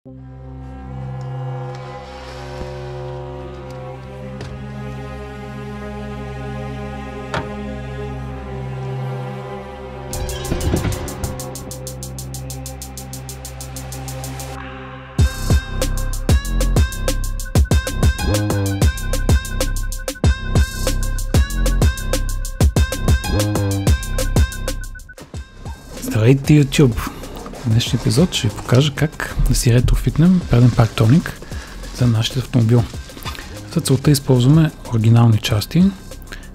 Здравейте, YouTube! В днешния епизод ще ви покажа как да си ретрофитнем преден парктоник за нашия автомобил. За целта използваме оригинални части,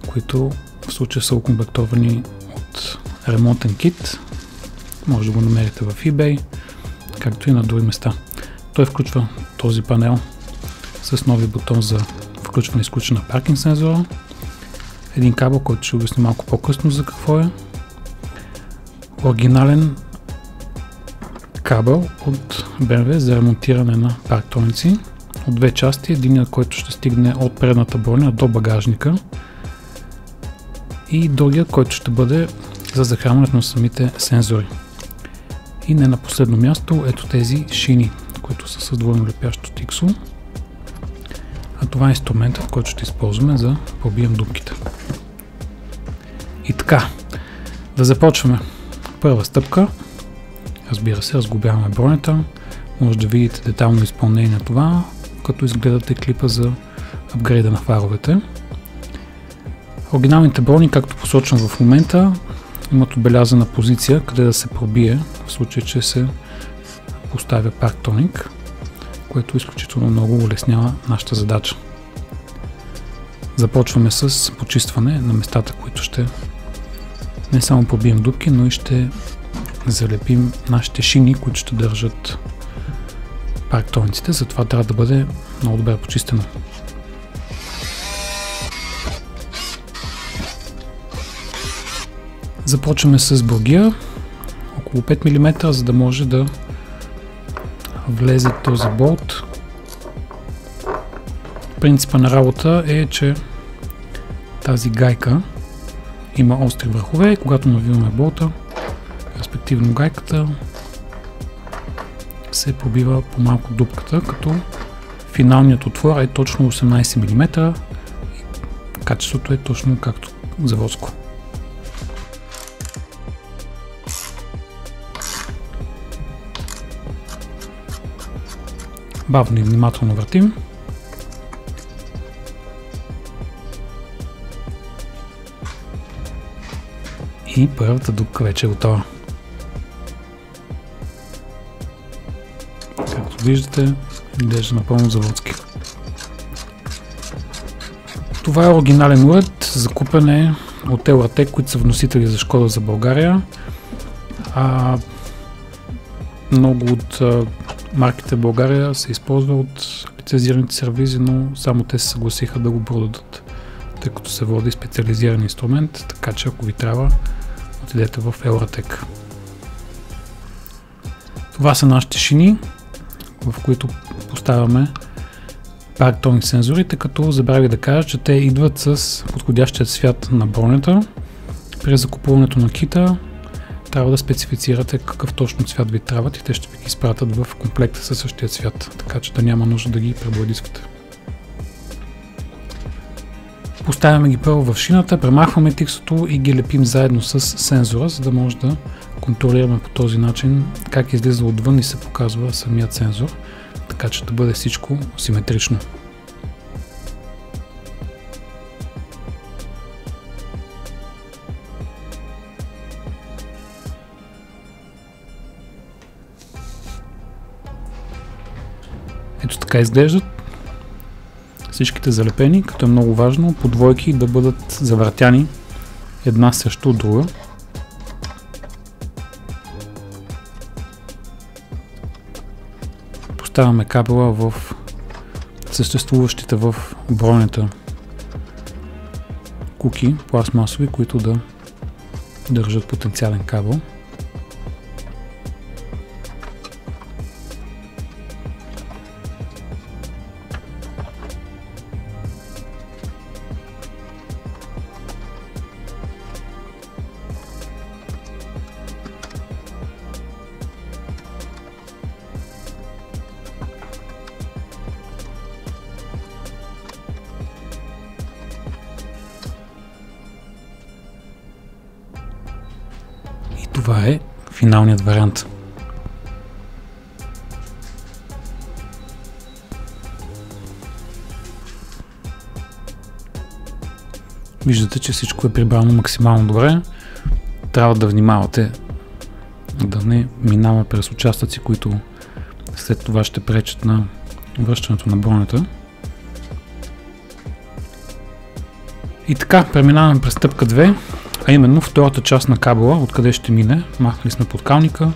които в случая са окомплектовани от ремонтен кит. Може да го намерите в eBay, както и на други места. Той включва този панел с нови бутон за включване и изключване на паркинг сензора, един кабел, който ще обясня малко по-късно за какво е, оригинален кабел от BMW за ремонтиране на парктоници от две части, единият, който ще стигне от предната броня до багажника и другият, който ще бъде за захранването на самите сензори. И не на последно място, ето тези шини, които са с двойно лепящо стиксо, а това е инструментът, който ще използваме за пробием дупките. И така, да започваме. Първа стъпка, разбира се, разглобяваме бронята. Може да видите детално изпълнение на това, като изгледате клипа за апгрейда на фаровете. Оригиналните брони, както посочвам в момента, имат отбелязана позиция, къде да се пробие, в случай, че се поставя парктоник, което изключително много улеснява нашата задача. Започваме с почистване на местата, които ще не само пробием дупки, но и ще залепим нашите шини, които ще държат парктониците, затова трябва да бъде много добре почистено. Започваме с бургия, около 5 мм, за да може да влезе този болт. Принципа на работа е, че тази гайка има остри върхове и когато навиваме болта, респективно гайката, се пробива по малко дупката, като финалният отвор е точно 18 мм и качеството е точно както заводско. Бавно и внимателно въртим. И първата дупка вече е готова. Както виждате, изглежда напълно заводски. Това е оригинален уред, закупен е от Елратек, които са вносители за Шкода за България. Много от марките в България се използва от лицензираните сервизи, но само те се съгласиха да го продадат, тъй като се води специализиран инструмент, така че ако ви трябва, отидете в Елратек. Това са нашите шини, в които поставяме парктоник сензорите, като забравих да кажа, че те идват с подходящия цвят на бронята. При закупуването на кита трябва да специфицирате какъв точно цвят ви трябват и те ще ви ги изпратят в комплекта със същия цвят, така че да няма нужда да ги пребладисквате. Поставяме ги първо в шината, премахваме тиксото и ги лепим заедно с сензора, за да може да контролираме по този начин как излиза отвън и се показва самият сензор, така че да бъде всичко симетрично. Ето така изглеждат всичките залепени, като е много важно по двойки да бъдат завъртяни една срещу друга. Поставяме кабела в съществуващите в бронята куки пластмасови, които да държат потенциален кабел. Това е финалният вариант. Виждате, че всичко е прибрано максимално добре. Трябва да внимавате да не минава през участъци, които след това ще пречат на връщането на бронята. И така, преминаваме през стъпка 2, а именно втората част на кабела, откъде ще мине. Махнали сме подкалника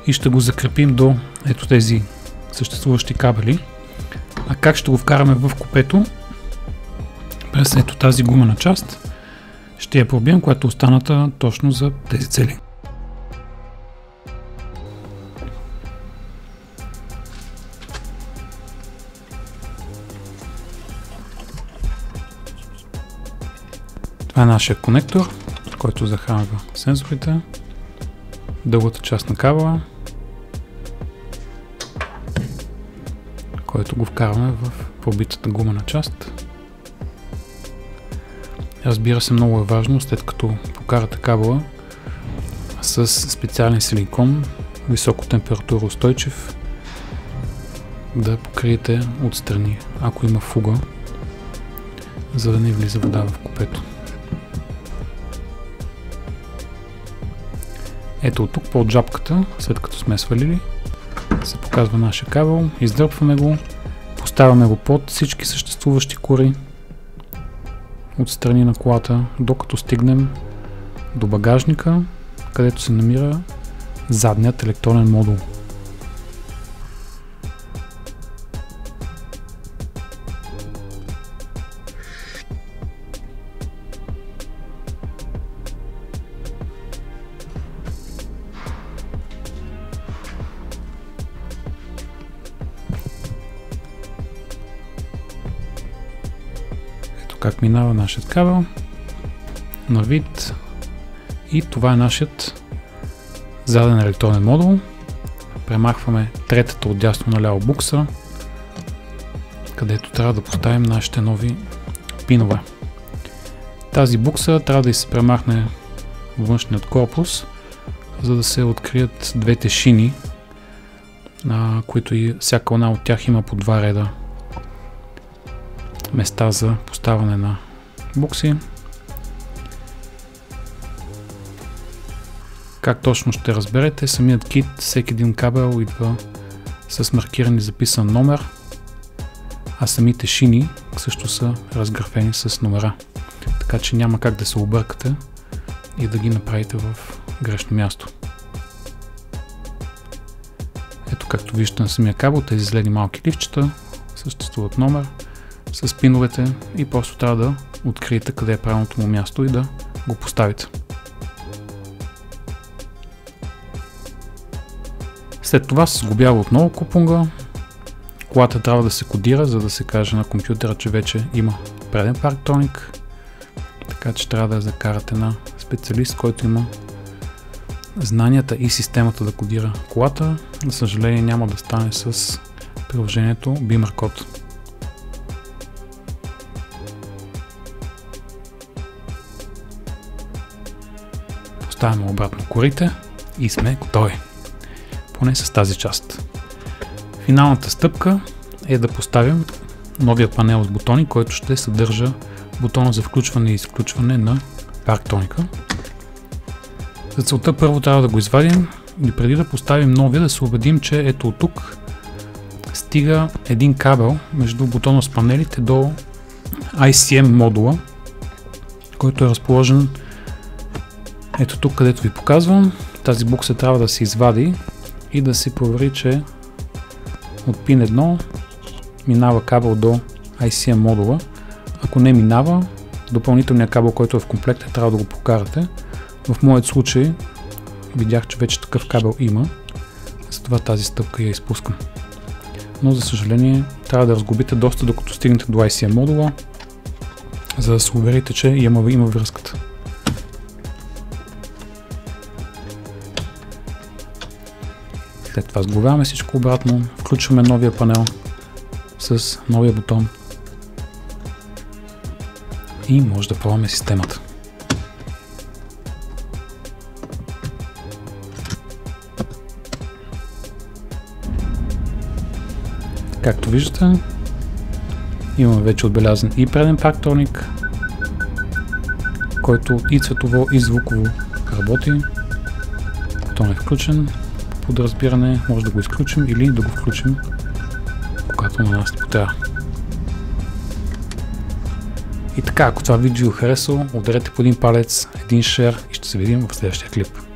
и ще го закрепим до ето тези съществуващи кабели. А как ще го вкараме в купето? През ето тази гумена част ще я пробием, която е останата точно за тези цели. Това е нашия конектор, който захранва сензорите, дългата част на кабела, който го вкарваме в пробитата гумена част. Разбира се, много е важно, след като покарате кабела с специален силикон, високо температура устойчив, да покриете отстрани, ако има фуга, за да не влиза вода в купето. Ето от тук под джапката, след като сме свалили, се показва нашия кабел, издърпваме го, поставяме го под всички съществуващи кори отстрани на колата, докато стигнем до багажника, където се намира задният електронен модул. Как минава нашият кабел на вид, и това е нашият заден електронен модул. Премахваме третата отдясно наляво букса, където трябва да поставим нашите нови пинове. Тази букса трябва да се премахне външният корпус, за да се открият двете шини, които и всяка една от тях има по два реда места за поставяне на букси. Как точно ще разберете, самият кит, всеки един кабел идва с маркиран и записан номер, а самите шини също са разграфени с номера, така че няма как да се объркате и да ги направите в грешно място. Ето, както виждате на самия кабел, тези зелени малки ливчета съществуват номер с пиновете и просто трябва да откриете къде е правилното му място и да го поставите. След това се сглобява отново купунга. Колата трябва да се кодира, за да се каже на компютъра, че вече има преден парктоник. Така че трябва да я закарате на специалист, който има знанията и системата да кодира колата. За съжаление няма да стане с приложението Beamer Code. Поставяме обратно корите и сме готови. Поне с тази част. Финалната стъпка е да поставим новия панел с бутони, който ще съдържа бутона за включване и изключване на парктоника. За целта първо трябва да го извадим и преди да поставим новия да се убедим, че ето от тук стига един кабел между бутона с панелите до ICM модула, който е разположен ето тук, където ви показвам. Тази букса трябва да се извади и да се провери, че от пин 1 минава кабел до ICM модула. Ако не минава, допълнителният кабел, който е в комплекта, трябва да го покарате. В моят случай видях, че вече такъв кабел има, затова тази стъпка я изпускам. Но за съжаление трябва да разглобите доста, докато стигнете до ICM модула, за да се уверите, че има връзката. След това сглобяваме всичко обратно, включваме новия панел с новия бутон и може да пробваме системата. Както виждате, имаме вече отбелязан и преден парктоник, който и цветово, и звуково работи. Бутон е включен, под разбиране може да го изключим или да го включим, когато на нас не потрябва. И така, ако това видео е харесало, ударете по един палец, един шер и ще се видим в следващия клип.